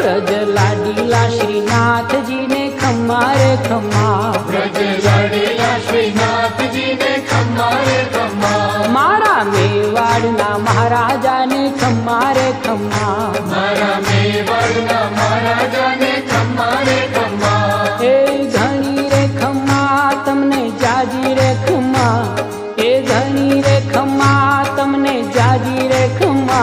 व्रज लाडीला श्रीनाथ जी ने खम्मा रे खम्मा, व्रज लाडीला श्रीनाथ जी ने खम्मा रे खम्मा, मारा मेवाड़ना महाराजा ने खम्मा रे खम्मा, मारा मेवाड़ना महाराजा ने खम्मा रे खम्मा, ए घणी रे खम्मा तमने जाजी रे खम्मा, ए घणी रे खम्मा तमने जाजी रे खम्मा,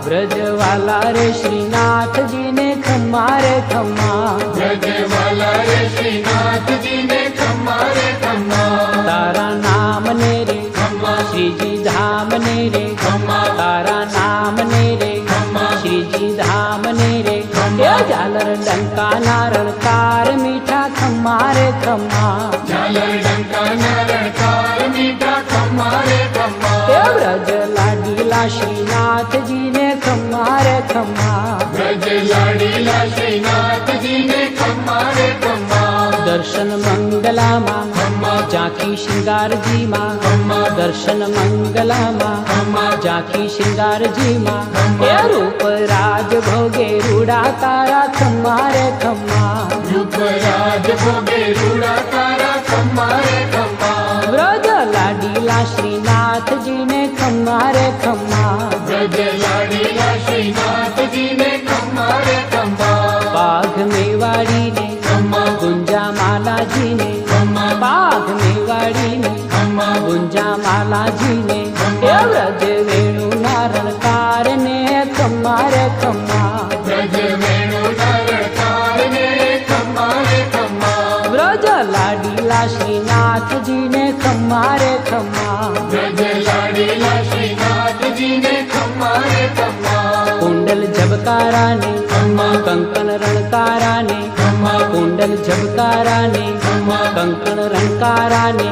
ब्रजवाला रे श्रीनाथ जी ने खम्मा रे खम्मा, ब्रजवाला रे श्रीनाथ जी ने खम्मा रे खम्मा, तारा नाम ने रे खम्मा, श्री जी धाम ने रे खम्मा, तारा नाम ने रे खम्मा, श्री जी धाम ने रे ये झालर डंका नारणकार मीठा खम्मा रे खम्मा, झालर डंका नारणकार मीठा खम्मा रे खम्मा, ये ब्रज लाडीला श्रीनाथ जी ने खम्मा रे खम्मा, ब्रज लाडीला श्रीनाथ जी ने खम्मा रे खम्मा, दर्शन मंगला माँ खम्मा, झांकी श्रृंगार जी माँ, खम्मा, दर्शन मंगला माँ खम्मा, झांकी श्रृंगार जी माँ, खम्मा, ये रूप राज भोगे रूड़ा तारा खम्मा रे खम्मा, रूप राज भोगे रूड़ा तारा खम्मा रे खम्मा, ब्रज लाडीला श्रीनाथ जी ने खम्मा रे खम्मा, ब्रज लाडीला श्रीनाथ जी ने खम्मा रे खम्मा, बाघ मेवाड़ी ने खम्मा, गुंजा माला जी ने, खम्मा, बाघ मेवाड़ी ने खम्मा, गुंजा माला जी ने, ये ब्रज वेणु नारणकार ने खम्मा रे खम्मा, ब्रज वेणु नारणकार ने खम्मा रे खम्मा, ब्रज लाडीला श्रीनाथ जी ने खम्मा रे खम्मा, ब्रज लाडीला श्रीनाथ जी ने खम्मा रे खम्मा, कुंडल झबकारा ने खम्मा, कंकन रणकारा ने, खम्मा, कुंडल झबकारा ने खम्मा, कंकन रणकारा ने,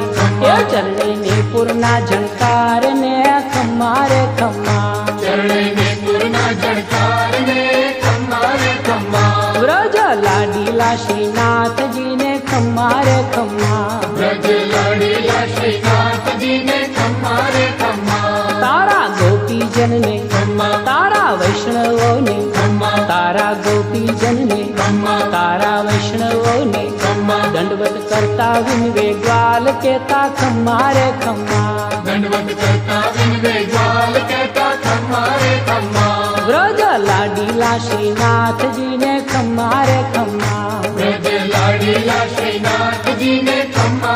ये चरणे ने पूर्णा झणकार ने खम्मा रे खम्मा, चरणे ने पूर्णा झणकार ने खम्मा रे खम्मा, ब्रज लाडीला श्रीनाथ जी ने खम्मा रे खम्मा, ब्रज लाडीला श्रीनाथ जी ने खम्मा रे खम्मा, तारा गोपी जन ने खम्मा, तारा वैष्णवों ने, खम्मा, तारा गोपी जन ने खम्मा, तारा वैष्णवों ने, खम्मा, दंडवत करता विनवे ग्वाल कहता खम्मा रे खम्मा, दंडवत करता विनवे ग्वाल कहता खम्मा रे खम्मा, ब्रज लाडीला श्रीनाथ जी ने खम्मा रे खम्मा, ब्रज लाडीला श्रीनाथ जी ने खम्मा